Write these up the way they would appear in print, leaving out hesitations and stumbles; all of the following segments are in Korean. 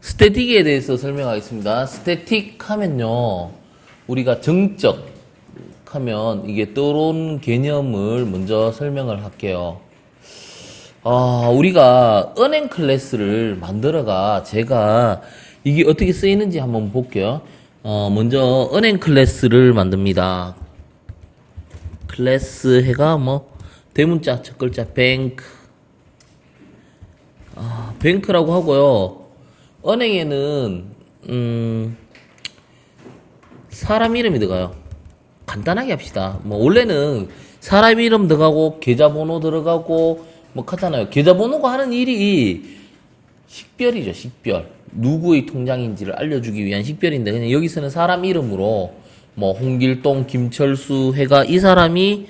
스태틱에 대해서 설명하겠습니다. 스태틱 하면요, 우리가 정적 하면 이게 떠오른 개념을 먼저 설명을 할게요. 우리가 은행 클래스를 만들어가 제가 이게 어떻게 쓰이는지 한번 볼게요. 먼저 은행 클래스를 만듭니다. 클래스 해가 뭐 대문자 첫 글자 뱅크, 뱅크라고 하고요. 은행에는 사람 이름이 들어가요. 간단하게 합시다. 뭐 원래는 사람 이름 들어가고 계좌번호 들어가고 뭐 하잖아요. 계좌번호가 하는 일이 식별이죠. 식별. 누구의 통장인지를 알려주기 위한 식별인데 그냥 여기서는 사람 이름으로 뭐 홍길동, 김철수 해가 이 사람이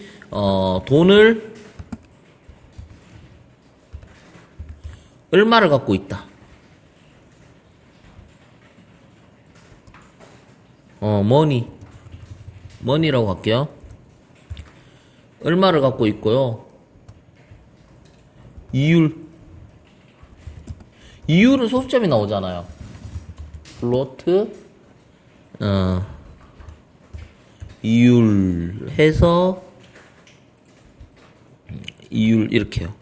돈을 얼마를 갖고 있다. 머니라고 할게요. 얼마를 갖고 있고요. 이율은 소수점이 나오잖아요. 플로트, 이율 해서, 이율 이렇게요.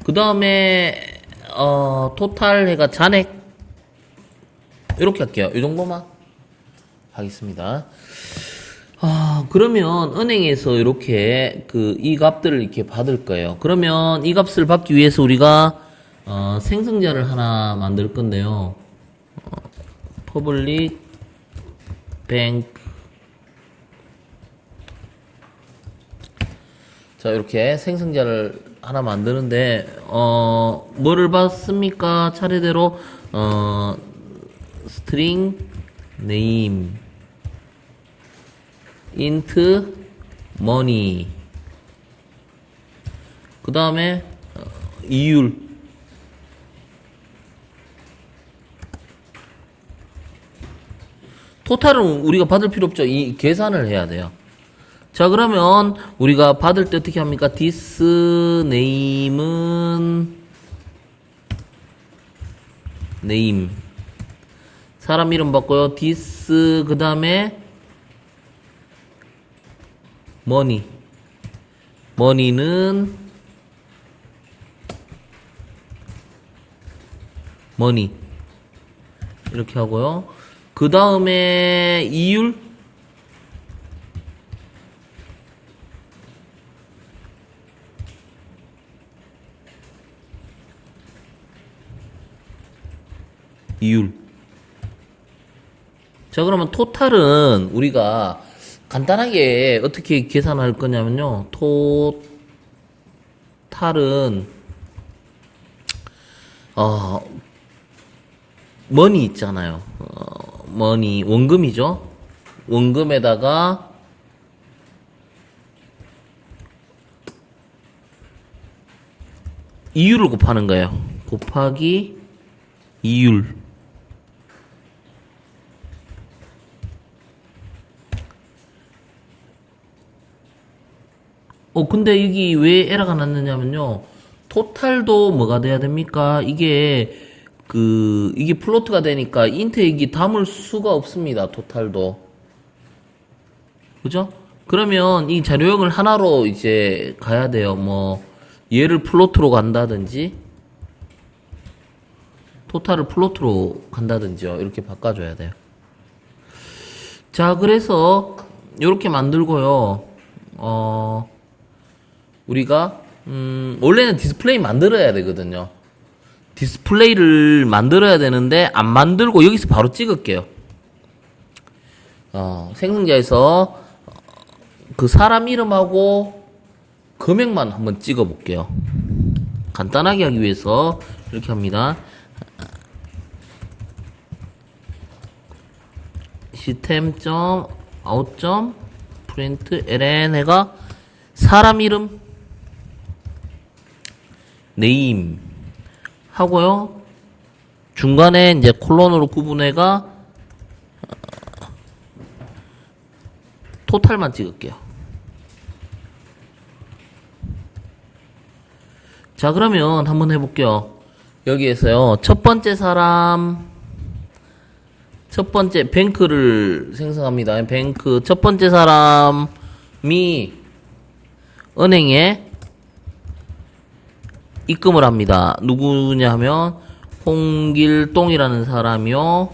그 다음에, 토탈 해가 잔액, 이렇게 할게요. 이 정도만 하겠습니다. 그러면 은행에서 이렇게 이 값들을 이렇게 받을 거예요. 그러면 이 값을 받기 위해서 우리가 생성자를 하나 만들 건데요. public bank. 자, 이렇게 생성자를 하나 만드는데 뭐를 받습니까? 차례대로 string name int money 그 다음에 이율 토탈은 우리가 받을 필요 없죠. 이 계산을 해야 돼요. 자, 그러면 우리가 받을 때 어떻게 합니까? this name은 name 사람 이름 받고요. this 그 다음에 money는 money 이렇게 하고요. 그 다음에 이율 자, 그러면 토탈은 우리가 간단하게 어떻게 계산할 거냐면요. 토탈은 머니 있잖아요. 머니 원금이죠. 원금에다가 이율을 곱하는 거예요. 곱하기 이율. 근데 여기 왜 에러가 났느냐면요. 토탈도 뭐가 돼야 됩니까? 이게 플로트가 되니까 인트에 이게 담을 수가 없습니다. 토탈도. 그죠? 그러면 이 자료형을 하나로 이제 가야 돼요. 뭐, 얘를 플로트로 간다든지, 토탈을 플로트로 간다든지요. 이렇게 바꿔줘야 돼요. 자, 그래서, 이렇게 만들고요. 우리가 원래는 디스플레이 만들어야 되거든요. 디스플레이를 만들어야 되는데 안 만들고 여기서 바로 찍을게요. 생성자에서 그 사람 이름하고 금액만 한번 찍어 볼게요. 간단하게 하기 위해서 이렇게 합니다. system.out.print ln 해가 사람 이름 네임 하고요. 중간에 이제 콜론으로 구분해가 토탈만 찍을게요. 자, 그러면 한번 해볼게요. 여기에서요, 첫 번째 뱅크를 생성합니다. 뱅크, 첫 번째 사람이 은행에 입금을 합니다. 누구냐 하면, 홍길동이라는 사람이요.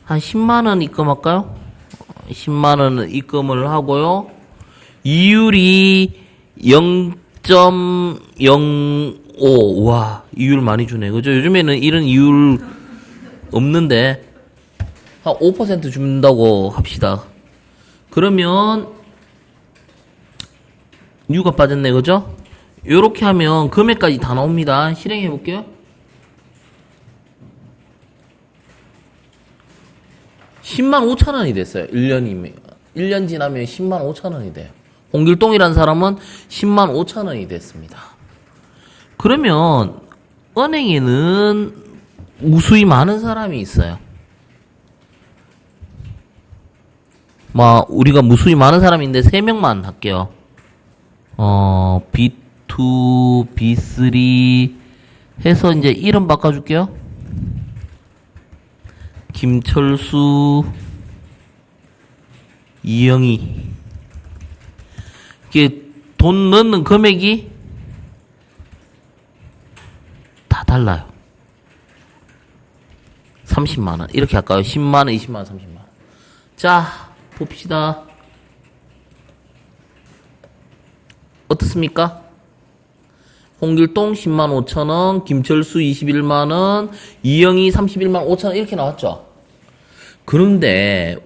한 10만원 입금할까요? 10만원 입금을 하고요. 이율이 0.05. 와, 이율 많이 주네. 그죠? 요즘에는 이런 이율 없는데, 한 5% 준다고 합시다. 그러면, 유가 빠졌네. 그죠? 요렇게 하면 금액까지 다 나옵니다. 실행해 볼게요. 105,000원이 됐어요. 1년 지나면 105,000원이 돼요. 홍길동이라는 사람은 105,000원이 됐습니다. 그러면 은행에는 무수히 많은 사람이 있어요. 우리가 무수히 많은 사람인데 3명만 할게요. B2, B3 해서 이제 이름 바꿔줄게요. 김철수, 이영희. 이게 돈 넣는 금액이 다 달라요. 30만원. 이렇게 할까요? 10만원, 20만원, 30만원. 자, 봅시다. 어떻습니까? 홍길동 105,000원, 김철수 21만원, 이영희 31만 5천원 이렇게 나왔죠. 그런데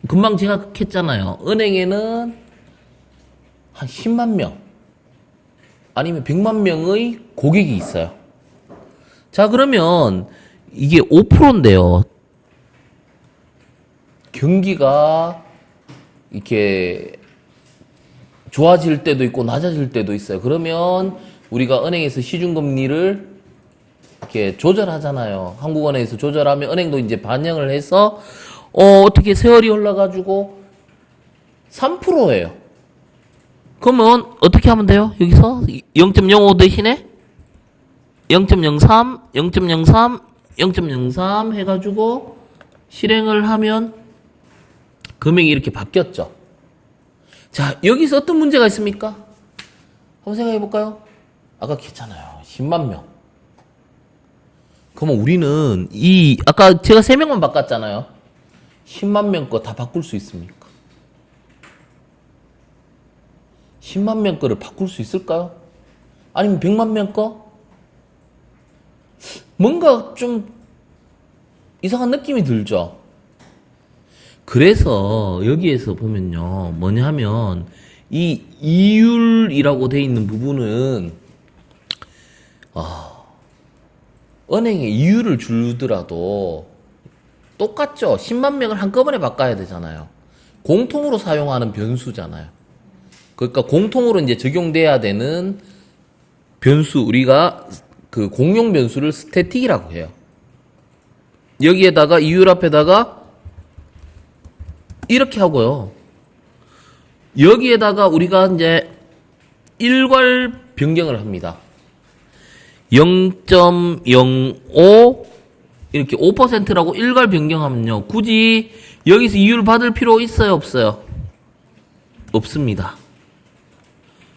금방 제가 했잖아요. 은행에는 한 10만 명 아니면 100만 명의 고객이 있어요. 자, 그러면 이게 5%인데요. 경기가 이렇게 좋아질 때도 있고 낮아질 때도 있어요. 그러면 우리가 은행에서 시중금리를 이렇게 조절하잖아요. 한국은행에서 조절하면 은행도 이제 반영을 해서 어떻게 세월이 흘러가지고 3%예요. 그러면 어떻게 하면 돼요? 여기서 0.05 대신에 0.03, 0.03, 0.03 해가지고 실행을 하면 금액이 이렇게 바뀌었죠. 자, 여기서 어떤 문제가 있습니까? 한번 생각해 볼까요? 아까 했잖아요. 10만 명. 그러면 우리는 아까 제가 3명만 바꿨잖아요. 10만 명 거 다 바꿀 수 있습니까? 10만 명 거를 바꿀 수 있을까요? 아니면 100만 명 거? 뭔가 좀 이상한 느낌이 들죠? 그래서 여기에서 보면요. 뭐냐 하면 이 이율이라고 돼 있는 부분은 은행에 이율을 주더라도 똑같죠. 10만 명을 한꺼번에 바꿔야 되잖아요. 공통으로 사용하는 변수잖아요. 그러니까 공통으로 이제 적용돼야 되는 변수, 우리가 그 공용 변수를 스태틱이라고 해요. 여기에다가 이율 앞에다가 이렇게 하고요. 여기에다가 우리가 이제 일괄 변경을 합니다. 0.05 이렇게 5%라고 일괄 변경하면요. 굳이 여기서 이율 받을 필요 있어요? 없어요? 없습니다.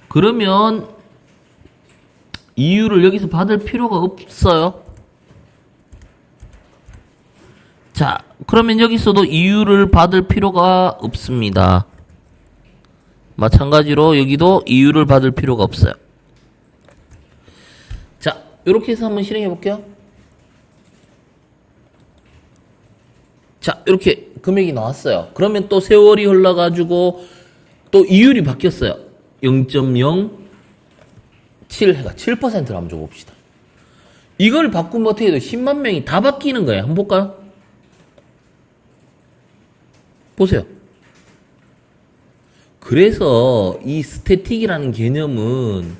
그러면 이율을 여기서 받을 필요가 없어요. 자, 그러면 여기서도 이율을 받을 필요가 없습니다. 마찬가지로 여기도 이율을 받을 필요가 없어요. 자, 이렇게 해서 한번 실행해 볼게요. 자, 이렇게 금액이 나왔어요. 그러면 또 세월이 흘러가지고 또 이율이 바뀌었어요. 0.07 해가 7%를 한번 줘봅시다. 이걸 바꾸면 어떻게 돼요? 10만 명이 다 바뀌는 거예요. 한번 볼까요? 보세요. 그래서 이 스태틱이라는 개념은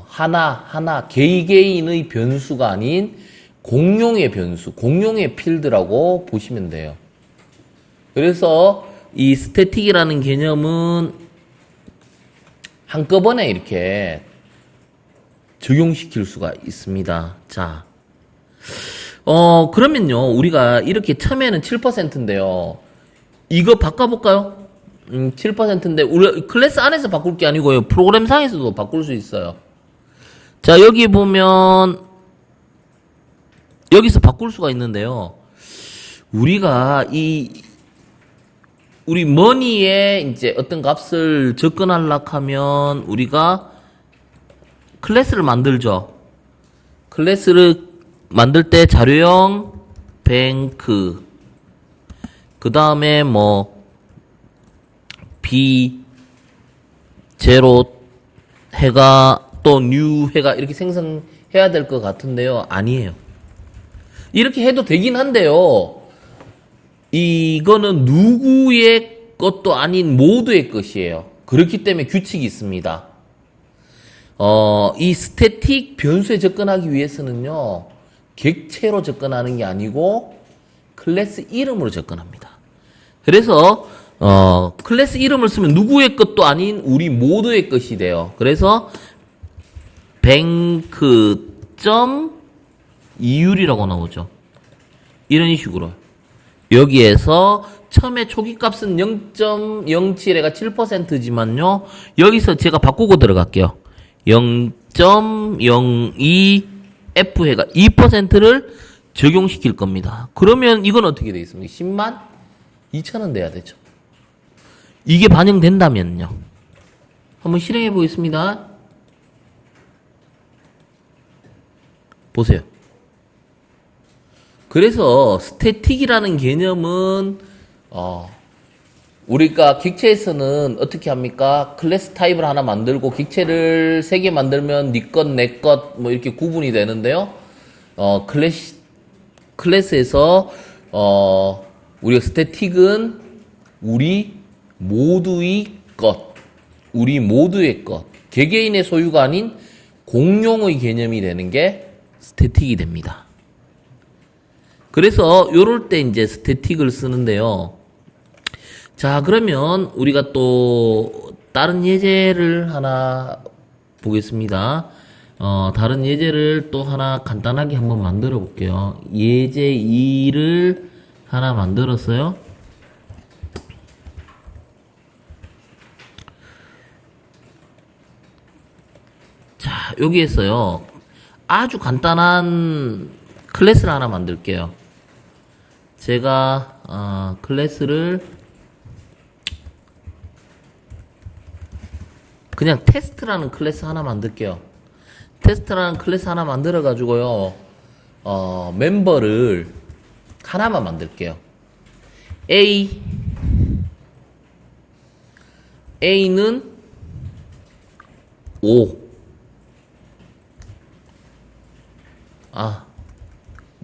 하나 개개인의 변수가 아닌 공용의 변수, 공용의 필드라고 보시면 돼요. 그래서 이 스태틱이라는 개념은 한꺼번에 이렇게 적용시킬 수가 있습니다. 자, 그러면요, 우리가 이렇게 처음에는 7%인데요. 이거 바꿔볼까요? 7%인데, 우리 클래스 안에서 바꿀 게 아니고요. 프로그램 상에서도 바꿀 수 있어요. 자, 여기 보면, 여기서 바꿀 수가 있는데요. 우리가 우리 머니에 이제 어떤 값을 접근하려고 하면, 우리가 클래스를 만들죠. 클래스를 만들 때 자료형 뱅크, 그 다음에 뭐 B 제로 해가 또 뉴 해가 이렇게 생성해야 될 것 같은데요. 아니에요. 이렇게 해도 되긴 한데요. 이거는 누구의 것도 아닌 모두의 것이에요. 그렇기 때문에 규칙이 있습니다. 이 스태틱 변수에 접근하기 위해서는요, 객체로 접근하는 게 아니고 클래스 이름으로 접근합니다. 그래서 클래스 이름을 쓰면 누구의 것도 아닌 우리 모두의 것이 돼요. 그래서 bank.이율이라고 나오죠. 이런 식으로 여기에서 처음에 초기 값은 0.07해가 7%지만요. 여기서 제가 바꾸고 들어갈게요. 0.02 F해가 2%를 적용시킬 겁니다. 그러면 이건 어떻게 되어 있습니까? 10만 2천원 돼야 되죠. 이게 반영된다면요. 한번 실행해 보겠습니다. 보세요. 그래서 스태틱이라는 개념은 우리가 객체에서는 어떻게 합니까? 클래스 타입을 하나 만들고 객체를 3개 만들면 네 것, 내 것 뭐 이렇게 구분이 되는데요. 클래스에서 우리가 스태틱은 우리 모두의 것, 우리 모두의 것, 개개인의 소유가 아닌 공용의 개념이 되는 게 스태틱이 됩니다. 그래서 요럴 때 이제 스태틱을 쓰는데요. 자, 그러면 우리가 또 다른 예제를 하나 보겠습니다. 다른 예제를 또 하나 간단하게 한번 만들어 볼게요. 예제 2를 하나 만들었어요. 자, 여기에서요. 아주 간단한 클래스를 하나 만들게요. 제가 클래스를 그냥 테스트라는 클래스 하나 만들게요. 테스트라는 클래스 하나 만들어 가지고요. 멤버를 하나만 만들게요. A는 5.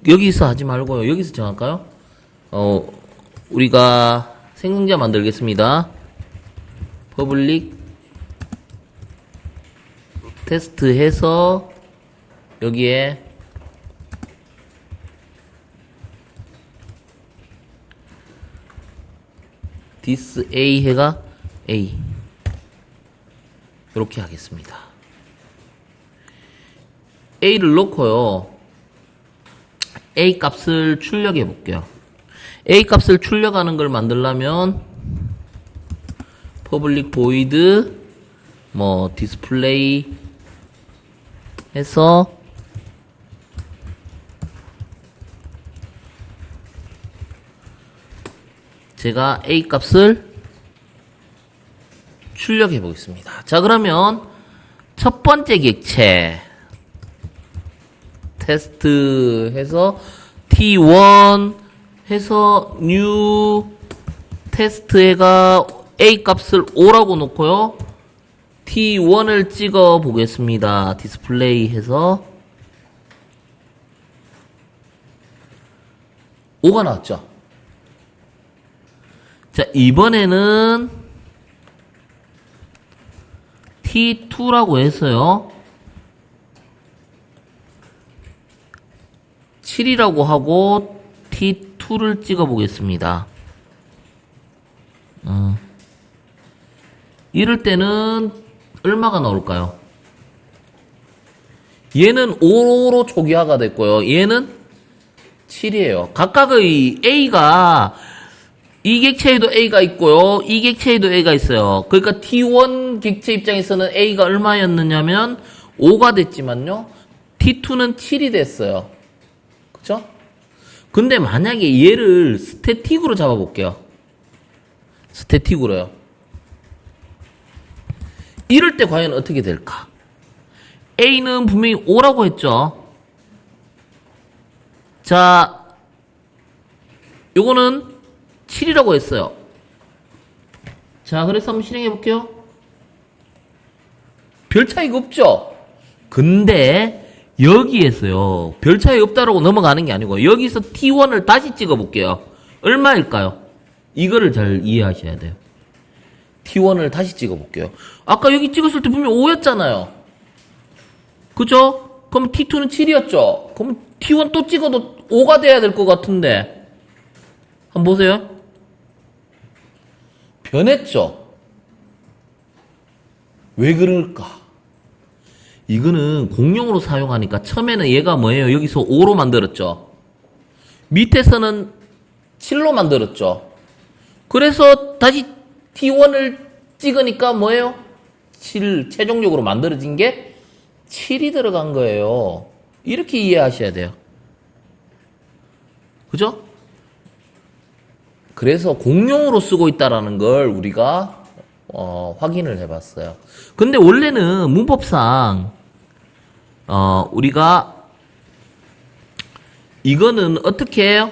여기서 하지 말고요. 여기서 정할까요? 우리가 생성자 만들겠습니다. 퍼블릭 테스트 해서 여기에 this A 해가 A 이렇게 하겠습니다. A를 넣고요. A 값을 출력해 볼게요. A 값을 출력하는 걸 만들려면 public void 뭐 display 해서 제가 A 값을 출력해 보겠습니다. 자, 그러면 첫 번째 객체 테스트 해서 T1 해서 new 테스트가 A 값을 5라고 놓고요. T1을 찍어 보겠습니다. 디스플레이 해서 5가 나왔죠. 자, 이번에는 T2라고 해서요. 7이라고 하고 T2를 찍어 보겠습니다. 이럴 때는 얼마가 나올까요? 얘는 5로 초기화가 됐고요. 얘는 7이에요. 각각의 A가 이 객체에도 A가 있고요. 이 객체에도 A가 있어요. 그러니까 T1 객체 입장에서는 A가 얼마였느냐면 5가 됐지만요. T2는 7이 됐어요. 그쵸? 근데 만약에 얘를 스태틱으로 잡아볼게요. 스태틱으로요. 이럴 때 과연 어떻게 될까? A는 분명히 5라고 했죠. 자, 요거는 7이라고 했어요. 자, 그래서 한번 실행해 볼게요. 별 차이가 없죠? 근데 여기에서요, 별 차이 없다라고 넘어가는 게 아니고 여기서 T1을 다시 찍어 볼게요. 얼마일까요? 이거를 잘 이해하셔야 돼요. T1을 다시 찍어 볼게요. 아까 여기 찍었을 때 분명히 5였잖아요. 그죠? 그럼 T2는 7이었죠? 그럼 T1 또 찍어도 5가 돼야 될 것 같은데. 한번 보세요. 변했죠? 왜 그럴까? 이거는 공용으로 사용하니까 처음에는 얘가 뭐예요? 여기서 5로 만들었죠? 밑에서는 7로 만들었죠? 그래서 다시 T1을 찍으니까 뭐예요? 7, 최종적으로 만들어진 게 7이 들어간 거예요. 이렇게 이해하셔야 돼요. 그죠? 그래서 공용으로 쓰고 있다라는 걸 우리가 확인을 해봤어요. 근데 원래는 문법상 우리가 이거는 어떻게 해요?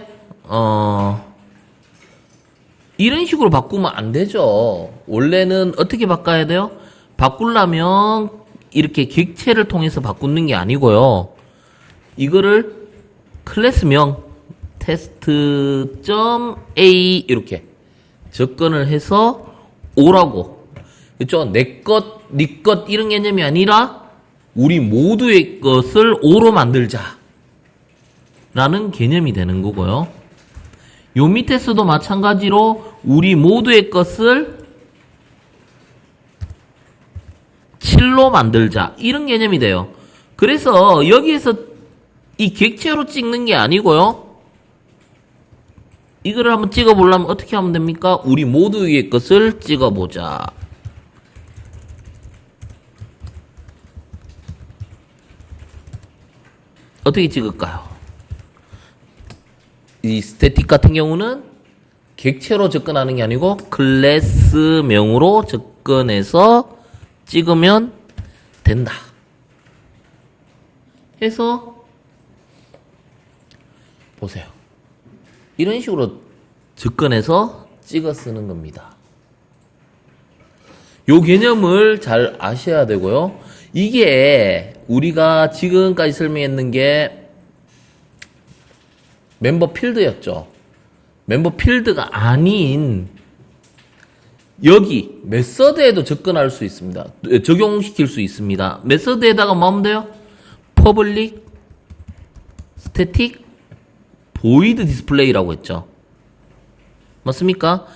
이런 식으로 바꾸면 안 되죠. 원래는 어떻게 바꿔야 돼요? 바꾸려면 이렇게 객체를 통해서 바꾸는 게 아니고요. 이거를 클래스명 test.a 이렇게 접근을 해서 오라고. 그렇죠? 내 것, 네 것 이런 개념이 아니라 우리 모두의 것을 오로 만들자 라는 개념이 되는 거고요. 요 밑에서도 마찬가지로 우리 모두의 것을 7로 만들자 이런 개념이 돼요. 그래서 여기에서 이 객체로 찍는 게 아니고요. 이거를 한번 찍어보려면 어떻게 하면 됩니까? 우리 모두의 것을 찍어보자. 어떻게 찍을까요? 이 스태틱 같은 경우는 객체로 접근하는 게 아니고 클래스명으로 접근해서 찍으면 된다. 해서 보세요. 이런 식으로 접근해서 찍어 쓰는 겁니다. 요 개념을 잘 아셔야 되고요. 이게 우리가 지금까지 설명했는 게 멤버 필드였죠. 멤버 필드가 아닌 여기 메서드에도 접근할 수 있습니다. 적용시킬 수 있습니다. 메서드에다가 뭐 하면 돼요? 퍼블릭 스태틱 보이드 디스플레이라고 했죠. 맞습니까?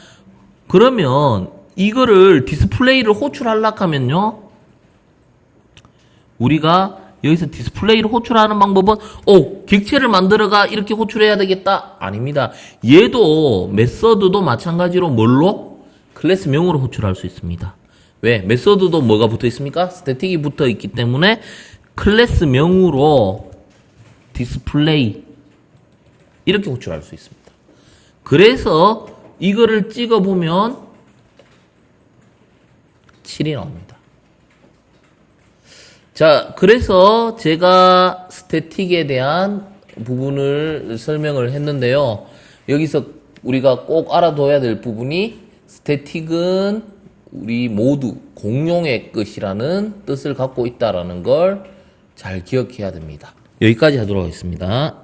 그러면 이거를 디스플레이를 호출하려고 하면요. 우리가 여기서 디스플레이를 호출하는 방법은 객체를 만들어가 이렇게 호출해야 되겠다? 아닙니다. 얘도 메서드도 마찬가지로 뭘로? 클래스명으로 호출할 수 있습니다. 왜? 메서드도 뭐가 붙어 있습니까? 스태틱이 붙어 있기 때문에 클래스명으로 디스플레이 이렇게 호출할 수 있습니다. 그래서 이거를 찍어보면 7이 나옵니다. 자, 그래서 제가 스태틱에 대한 부분을 설명을 했는데요. 여기서 우리가 꼭 알아둬야 될 부분이 스태틱은 우리 모두 공용의 것이라는 뜻을 갖고 있다는 걸 잘 기억해야 됩니다. 여기까지 하도록 하겠습니다.